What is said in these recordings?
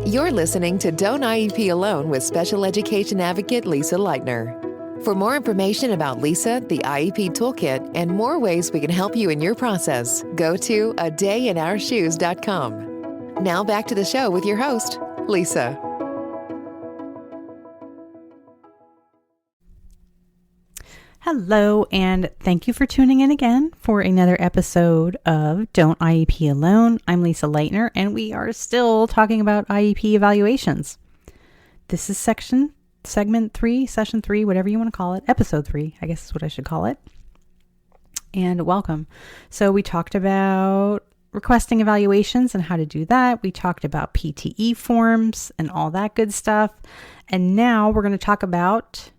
You're listening to Don't IEP Alone with special education advocate Lisa Lightner. For more information about Lisa, the IEP Toolkit, and more ways we can help you in your process, go to adayinourshoes.com. Now back to the show with your host, Lisa. Hello, and thank you for tuning in again for another episode of Don't IEP Alone. I'm Lisa Lightner, and we are still talking about IEP evaluations. This is segment 3, session 3, whatever you want to call it, episode 3, I guess is what I should call it. And welcome. So we talked about requesting evaluations and how to do that. We talked about PTE forms and all that good stuff. And now we're going to talk about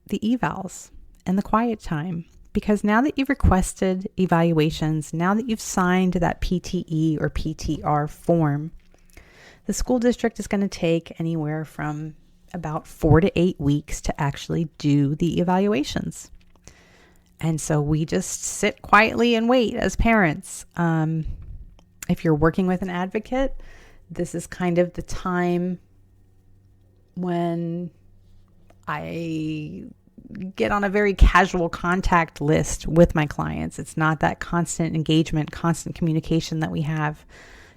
the evals and the quiet time, because now that you've requested evaluations, now that you've signed that PTE or PTR form, the school district is going to take anywhere from about 4 to 8 weeks to actually do the evaluations. And so we just sit quietly and wait as parents. If you're working with an advocate, this is kind of the time when I get on a very casual contact list with my clients. It's not that constant engagement, constant communication that we have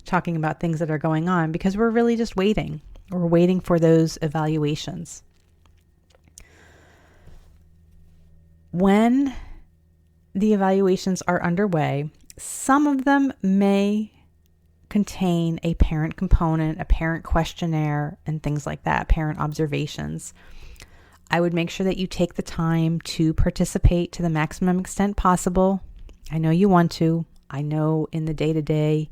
talking about things that are going on, because we're really just waiting. We're waiting for those evaluations. When the evaluations are underway, some of them may contain a parent component, a parent questionnaire, and things like that, parent observations. I would make sure that you take the time to participate to the maximum extent possible. I know you want to. I know in the day-to-day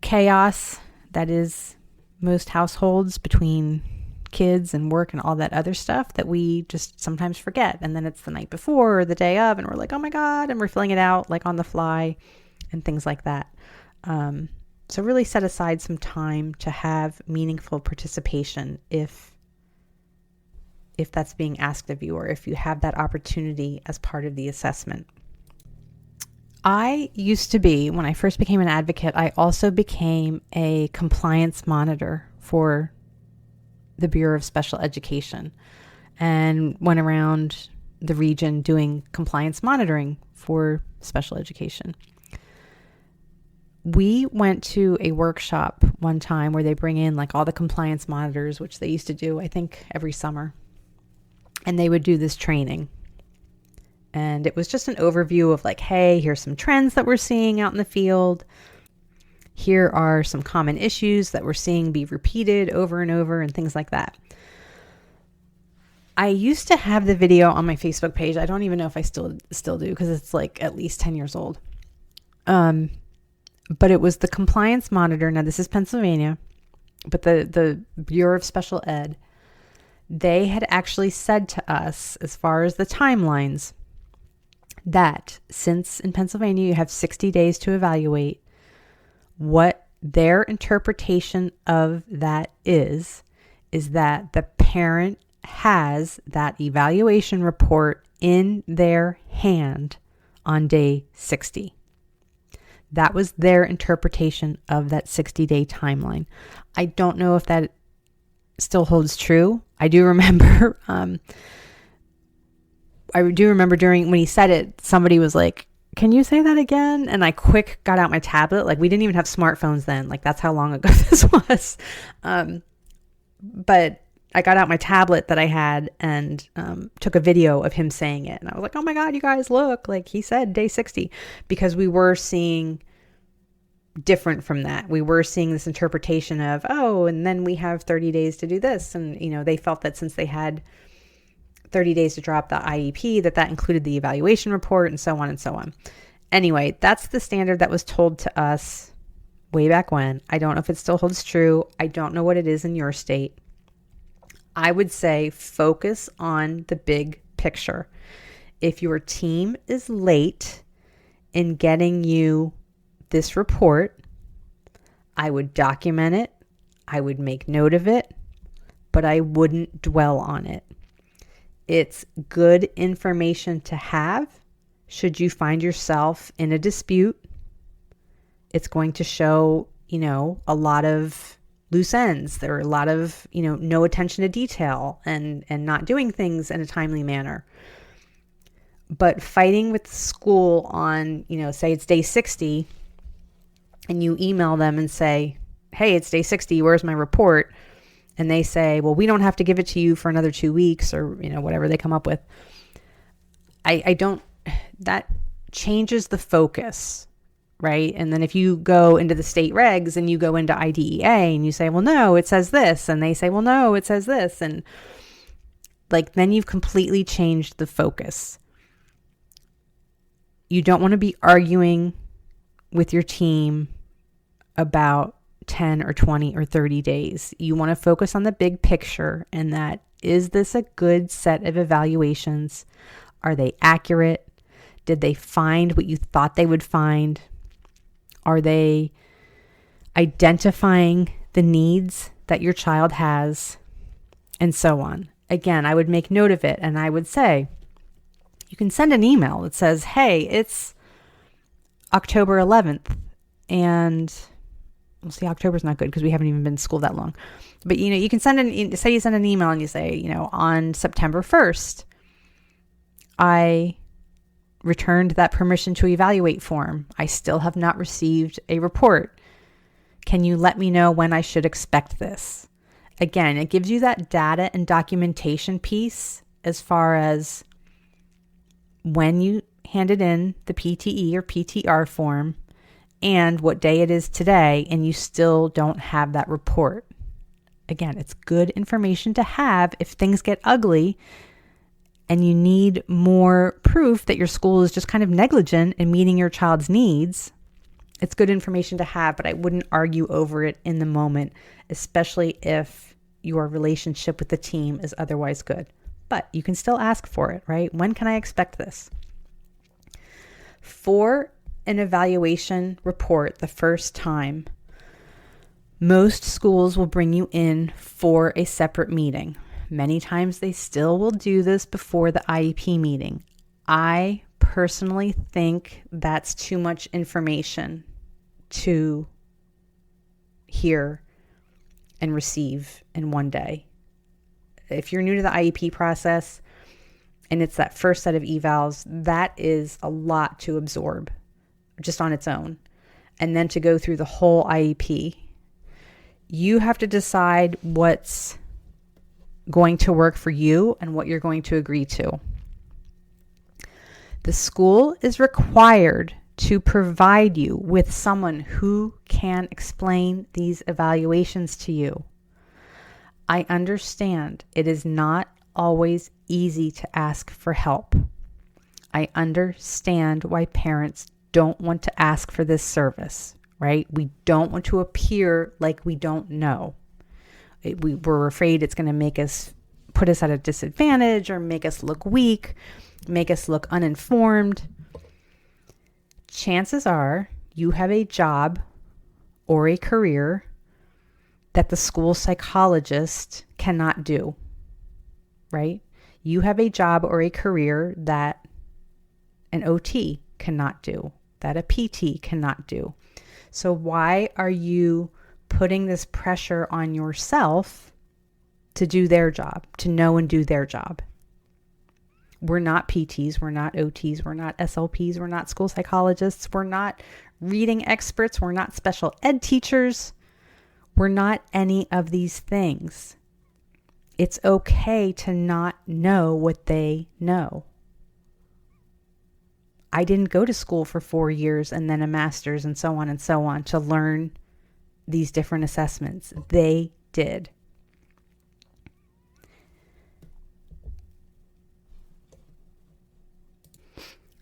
chaos that is most households between kids and work and all that other stuff that we just sometimes forget. And then it's the night before or the day of, and we're like, oh my God, and we're filling it out like on the fly and things like that. So really set aside some time to have meaningful participation if that's being asked of you, or if you have that opportunity as part of the assessment. I used to be, when I first became an advocate, I also became a compliance monitor for the Bureau of Special Education and went around the region doing compliance monitoring for special education. We went to a workshop one time where they bring in like all the compliance monitors, which they used to do, I think, every summer. And they would do this training. And it was just an overview of like, hey, here's some trends that we're seeing out in the field. Here are some common issues that we're seeing be repeated over and over and things like that. I used to have the video on my Facebook page. I don't even know if I still do, because it's like at least 10 years old. But it was the compliance monitor. Now this is Pennsylvania, but the Bureau of Special Ed, they had actually said to us, as far as the timelines, that since in Pennsylvania you have 60 days to evaluate, what their interpretation of that is that the parent has that evaluation report in their hand on day 60. That was their interpretation of that 60-day timeline. I don't know if that still holds true. I do remember during when he said it, somebody was like, can you say that again? And I quick got out my tablet. Like, we didn't even have smartphones then. Like, that's how long ago this was. But I got out my tablet that I had and took a video of him saying it. And I was like, oh my God, you guys, look, like he said day 60, because we were seeing different from that. We were seeing this interpretation of, oh, and then we have 30 days to do this. And, you know, they felt that since they had 30 days to drop the IEP, that included the evaluation report and so on and so on. Anyway, that's the standard that was told to us way back when. I don't know if it still holds true. I don't know what it is in your state. I would say focus on the big picture. If your team is late in getting you this report, I would document it. I would make note of it, but I wouldn't dwell on it. It's good information to have should you find yourself in a dispute. It's going to show, a lot of loose ends. There are a lot of, no attention to detail and not doing things in a timely manner. But fighting with school on, say it's day 60, and you email them and say, hey, it's day 60, where's my report? And they say, well, we don't have to give it to you for another 2 weeks, or, whatever they come up with. That changes the focus, right? And then if you go into the state regs and you go into IDEA and you say, well, no, it says this. And they say, well, no, it says this. And then you've completely changed the focus. You don't want to be arguing with your team about 10 or 20 or 30 days. You want to focus on the big picture, and that is this a good set of evaluations? Are they accurate? Did they find what you thought they would find? Are they identifying the needs that your child has? And so on. Again, I would make note of it, and I would say, you can send an email that says, hey, it's October 11th, and we'll see, October's not good because we haven't even been in school that long. But, you can send you send an email and you say, on September 1st, I returned that permission to evaluate form. I still have not received a report. Can you let me know when I should expect this? Again, it gives you that data and documentation piece as far as when you handed in the PTE or PTR form and what day it is today, and you still don't have that report. Again, it's good information to have if things get ugly and you need more proof that your school is just kind of negligent in meeting your child's needs. It's good information to have, but I wouldn't argue over it in the moment, especially if your relationship with the team is otherwise good. But you can still ask for it, right? When can I expect this? For an evaluation report the first time, most schools will bring you in for a separate meeting. Many times they still will do this before the IEP meeting. I personally think that's too much information to hear and receive in one day. If you're new to the IEP process and it's that first set of evals, that is a lot to absorb just on its own. And then to go through the whole IEP, you have to decide what's going to work for you and what you're going to agree to. The school is required to provide you with someone who can explain these evaluations to you. I understand it is not always easy to ask for help. I understand why parents don't want to ask for this service, right? We don't want to appear like we don't know. We're afraid it's going to put us at a disadvantage or make us look weak, make us look uninformed. Chances are you have a job or a career that the school psychologist cannot do, right? You have a job or a career that an OT cannot do, that a PT cannot do. So why are you putting this pressure on yourself to do their job, to know and do their job? We're not PTs, we're not OTs, we're not SLPs, we're not school psychologists, we're not reading experts, we're not special ed teachers, we're not any of these things. It's okay to not know what they know. I didn't go to school for 4 years and then a master's and so on to learn these different assessments. They did.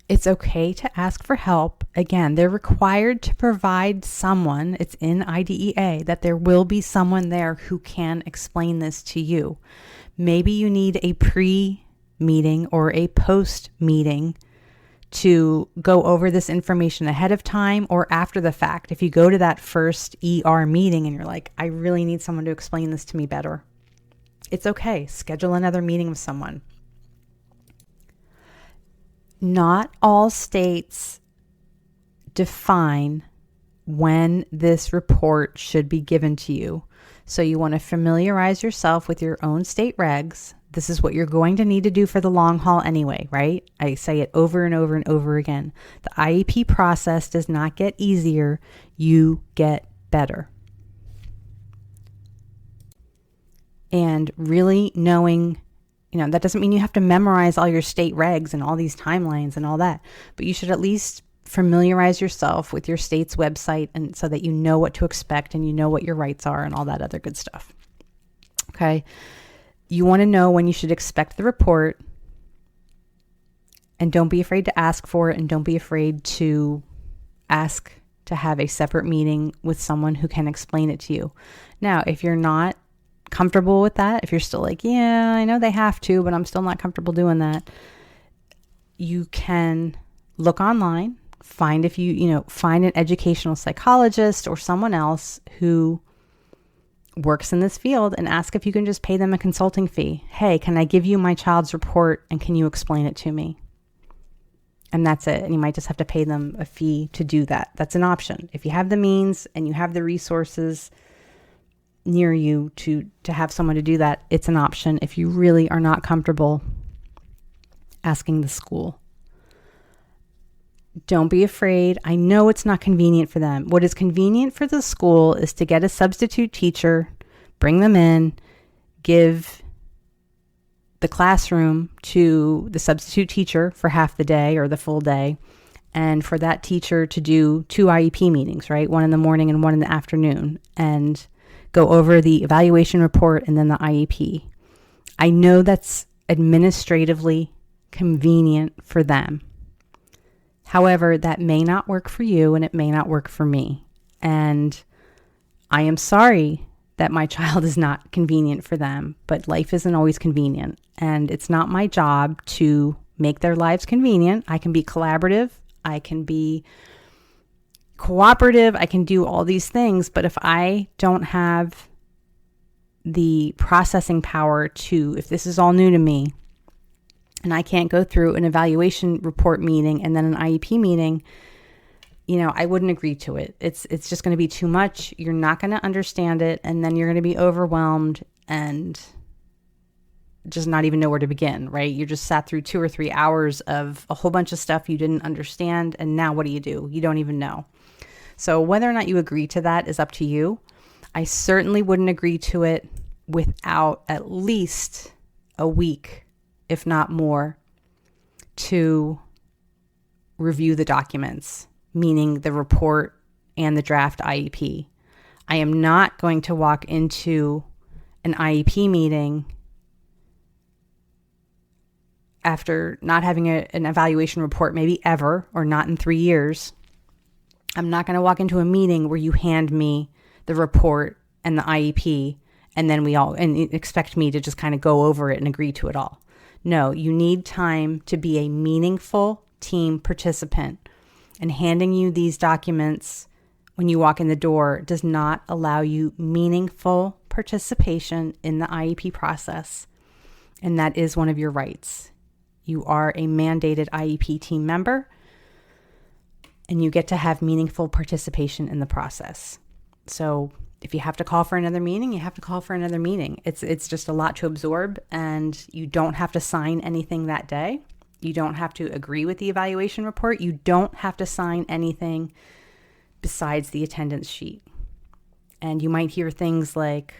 It's okay to ask for help. Again, they're required to provide someone, it's in IDEA, that there will be someone there who can explain this to you. Maybe you need a pre-meeting or a post-meeting to go over this information ahead of time or after the fact. If you go to that first ER meeting and you're like, I really need someone to explain this to me better, it's okay. Schedule another meeting with someone. Not all states define when this report should be given to you. So you want to familiarize yourself with your own state regs. This is what you're going to need to do for the long haul anyway, right? I say it over and over and over again. The IEP process does not get easier. You get better. And really knowing, that doesn't mean you have to memorize all your state regs and all these timelines and all that, but you should at least familiarize yourself with your state's website, and so that you know what to expect and you know what your rights are and all that other good stuff. Okay. You want to know when you should expect the report, and don't be afraid to ask for it, and don't be afraid to ask to have a separate meeting with someone who can explain it to you. Now, if you're not comfortable with that, if you're still like, yeah, I know they have to, but I'm still not comfortable doing that, you can look online, find an educational psychologist or someone else who works in this field, and ask if you can just pay them a consulting fee. Hey, can I give you my child's report and can you explain it to me? And that's it. And you might just have to pay them a fee to do that. That's an option. If you have the means and you have the resources near you to have someone to do that, it's an option. If you really are not comfortable asking the school, don't be afraid. I know it's not convenient for them. What is convenient for the school is to get a substitute teacher, bring them in, give the classroom to the substitute teacher for half the day or the full day, and for that teacher to do 2 IEP meetings, right? One in the morning and one in the afternoon, and go over the evaluation report and then the IEP. I know that's administratively convenient for them. However, that may not work for you and it may not work for me. And I am sorry that my child is not convenient for them, but life isn't always convenient. And it's not my job to make their lives convenient. I can be collaborative. I can be cooperative. I can do all these things. But if I don't have the processing power if this is all new to me, and I can't go through an evaluation report meeting and then an IEP meeting, I wouldn't agree to it. It's just going to be too much. You're not going to understand it. And then you're going to be overwhelmed and just not even know where to begin, right? You just sat through 2 or 3 hours of a whole bunch of stuff you didn't understand. And now what do? You don't even know. So whether or not you agree to that is up to you. I certainly wouldn't agree to it without at least a week, if not more, to review the documents, meaning the report and the draft IEP. I am not going to walk into an IEP meeting after not having an evaluation report, maybe ever, or not in 3 years. I'm not going to walk into a meeting where you hand me the report and the IEP and then and expect me to just kind of go over it and agree to it all. No, you need time to be a meaningful team participant. And handing you these documents when you walk in the door does not allow you meaningful participation in the IEP process. And that is one of your rights. You are a mandated IEP team member, and you get to have meaningful participation in the process. So if you have to call for another meeting, you have to call for another meeting. It's just a lot to absorb, and you don't have to sign anything that day. You don't have to agree with the evaluation report. You don't have to sign anything besides the attendance sheet. And you might hear things like,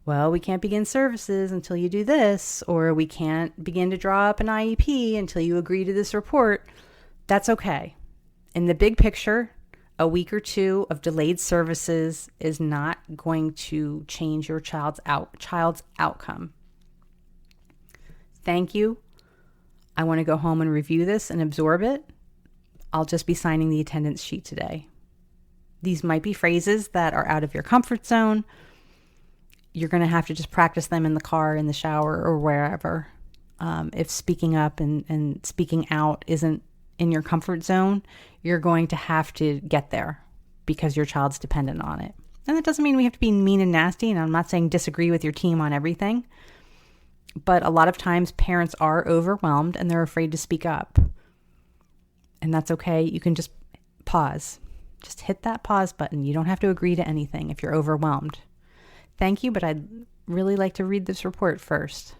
well, we can't begin services until you do this, or we can't begin to draw up an IEP until you agree to this report. That's okay. In the big picture, a week or 2 of delayed services is not going to change your child's outcome. Thank you. I want to go home and review this and absorb it. I'll just be signing the attendance sheet today. These might be phrases that are out of your comfort zone. You're going to have to just practice them in the car, in the shower, or wherever. If speaking up and speaking out isn't in your comfort zone, you're going to have to get there because your child's dependent on it. And that doesn't mean we have to be mean and nasty. And I'm not saying disagree with your team on everything. But a lot of times parents are overwhelmed and they're afraid to speak up. And that's okay. You can just pause. Just hit that pause button. You don't have to agree to anything if you're overwhelmed. Thank you, but I'd really like to read this report first.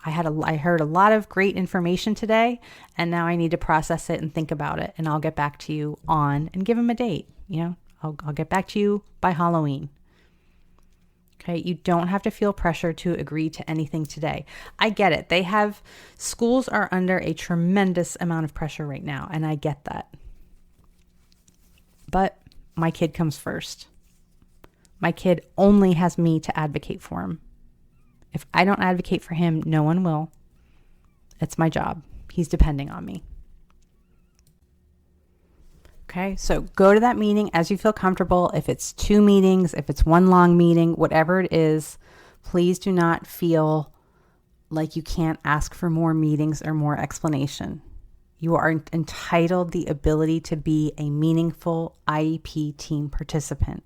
I heard a lot of great information today, and now I need to process it and think about it, and I'll get back to you on, and give them a date. I'll get back to you by Halloween. Okay, you don't have to feel pressure to agree to anything today. I get it. Schools are under a tremendous amount of pressure right now, and I get that. But my kid comes first. My kid only has me to advocate for him. If I don't advocate for him, no one will. It's my job. He's depending on me. Okay, so go to that meeting as you feel comfortable. If it's 2 meetings, if it's 1 long meeting, whatever it is, please do not feel like you can't ask for more meetings or more explanation. You are entitled the ability to be a meaningful IEP team participant.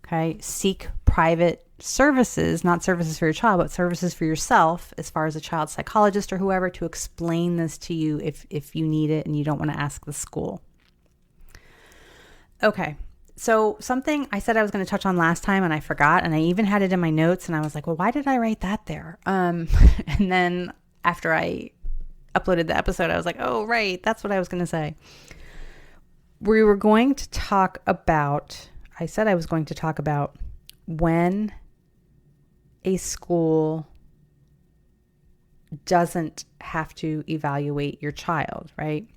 Okay, seek private services, not services for your child, but services for yourself, as far as a child psychologist or whoever, to explain this to you if you need it and you don't want to ask the school. Okay, so something I said I was going to touch on last time and I forgot, and I even had it in my notes, and I was like, well, why did I write that there? And then after I uploaded the episode, I was like, oh, right, that's what I was going to say. We were going to talk about, I said I was going to talk about when a school doesn't have to evaluate your child, right?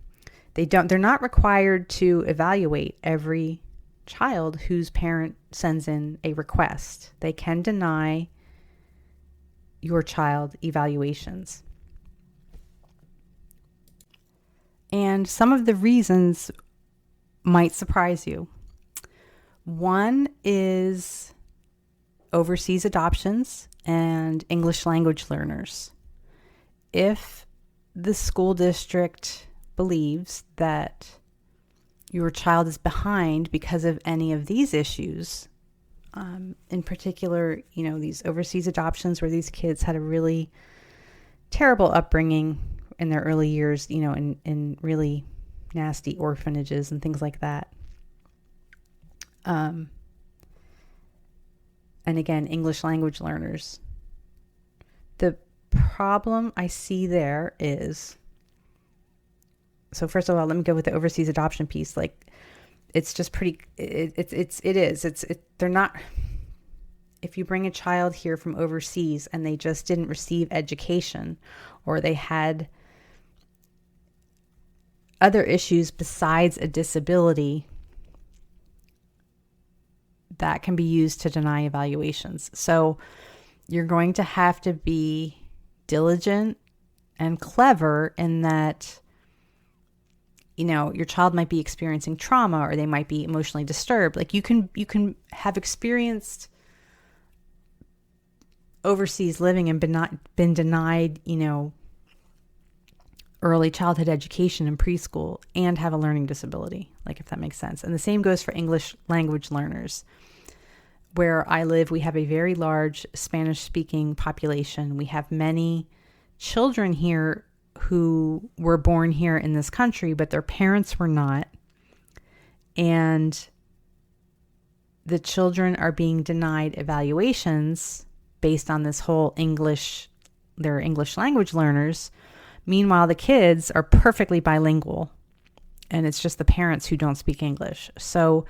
They're not required to evaluate every child whose parent sends in a request. They can deny your child evaluations. And some of the reasons might surprise you. One is overseas adoptions and English language learners. If the school district believes that your child is behind because of any of these issues, in particular, these overseas adoptions where these kids had a really terrible upbringing in their early years, in really nasty orphanages and things like that. And again, English language learners. The problem I see there is, so first of all, let me go with the overseas adoption piece. Like, it's just pretty, they're not, if you bring a child here from overseas and they just didn't receive education, or they had other issues besides a disability, that can be used to deny evaluations. So you're going to have to be diligent and clever in that, your child might be experiencing trauma, or they might be emotionally disturbed. Like, you can have experienced overseas living and been denied, early childhood education in preschool and have a learning disability, like, if that makes sense. And the same goes for English language learners. Where I live, we have a very large Spanish-speaking population. We have many children here who were born here in this country, but their parents were not. And the children are being denied evaluations based on this whole they're English language learners. Meanwhile, the kids are perfectly bilingual, and it's just the parents who don't speak English. So,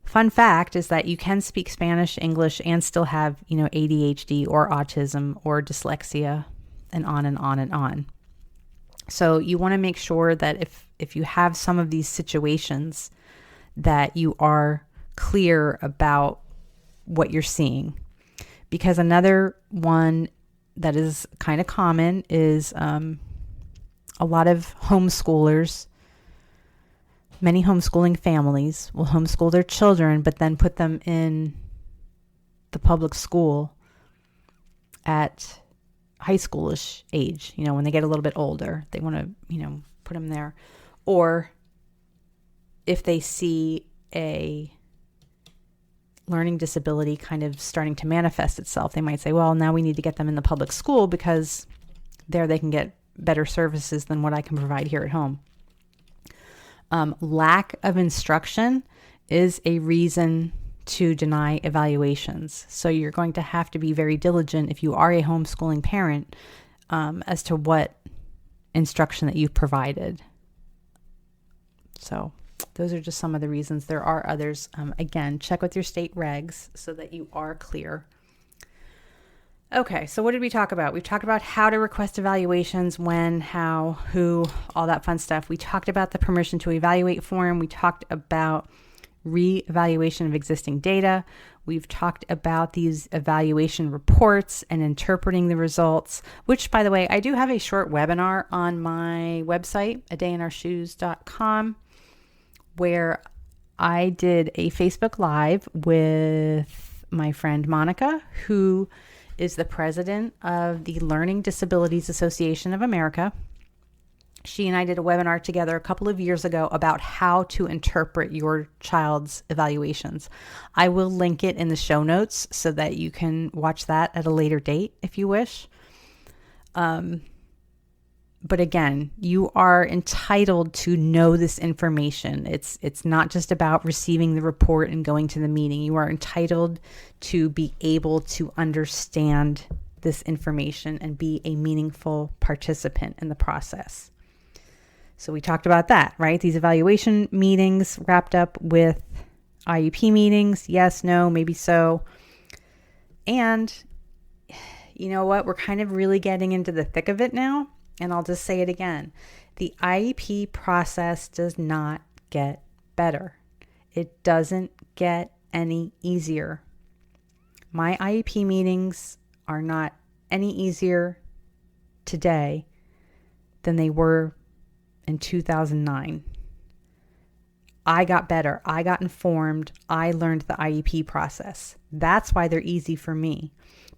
fun fact is that you can speak Spanish, English, and still have, ADHD or autism or dyslexia, and on and on and on. So you want to make sure that if you have some of these situations, that you are clear about what you're seeing. Because another one that is kind of common is a lot of homeschoolers, many homeschooling families will homeschool their children, but then put them in the public school at high schoolish age. When they get a little bit older, they want to, put them there. Or if they see a learning disability kind of starting to manifest itself, they might say, well, now we need to get them in the public school because there they can get better services than what I can provide here at home. Lack of instruction is a reason to deny evaluations. So you're going to have to be very diligent if you are a homeschooling parent as to what instruction that you've provided. So those are just some of the reasons. There are others. Again, check with your state regs so that you are clear. Okay, so what did we talk about? We've talked about how to request evaluations, when, how, who, all that fun stuff. We talked about the permission to evaluate form. We talked about re-evaluation of existing data. We've talked about these evaluation reports and interpreting the results, which, by the way, I do have a short webinar on my website, adayinourshoes.com, where I did a Facebook Live with my friend Monica, who is the president of the Learning Disabilities Association of America. She and I did a webinar together a couple of years ago about how to interpret your child's evaluations. I will link it in the show notes so that you can watch that at a later date if you wish. But again, you are entitled to know this information. It's not just about receiving the report and going to the meeting. You are entitled to be able to understand this information and be a meaningful participant in the process. So we talked about that, right? These evaluation meetings wrapped up with IEP meetings. Yes, no, maybe so. And you know what? We're kind of really getting into the thick of it now. And I'll just say it again. The IEP process does not get better. It doesn't get any easier. My IEP meetings are not any easier today than they were in 2009. I got better. I got informed. I learned the IEP process. That's why they're easy for me.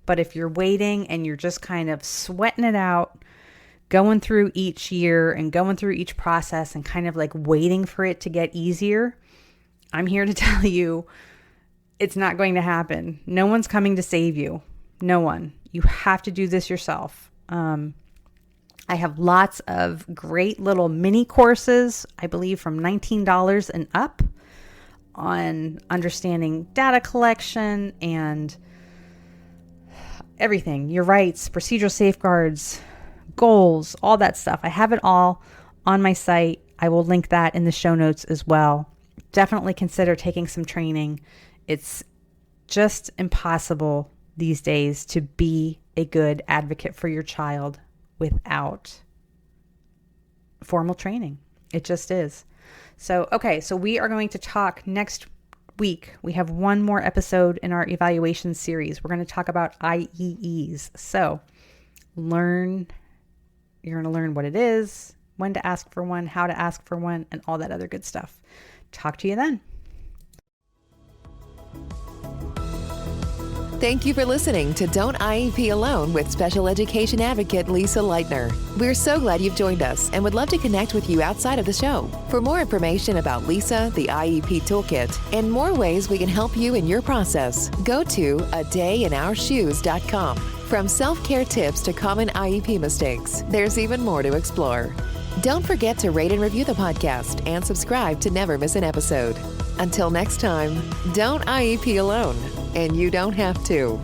But if you're waiting and you're just kind of sweating it out, going through each year and going through each process and kind of like waiting for it to get easier, I'm here to tell you it's not going to happen. No one's coming to save you. No one. You have to do this yourself. I have lots of great little mini courses, I believe from $19 and up, on understanding data collection and everything, your rights, procedural safeguards, goals, all that stuff. I have it all on my site. I will link that in the show notes as well. Definitely consider taking some training. It's just impossible these days to be a good advocate for your child without formal training. It just is. So, okay, so we are going to talk next week. We have one more episode in our evaluation series. We're going to talk about IEEs. So, you're going to learn what it is, when to ask for one, how to ask for one, and all that other good stuff. Talk to you then. Thank you for listening to Don't IEP Alone with special education advocate Lisa Lightner. We're so glad you've joined us and would love to connect with you outside of the show. For more information about Lisa, the IEP Toolkit, and more ways we can help you in your process, go to adayinourshoes.com. From self-care tips to common IEP mistakes, there's even more to explore. Don't forget to rate and review the podcast and subscribe to never miss an episode. Until next time, don't IEP alone, and you don't have to.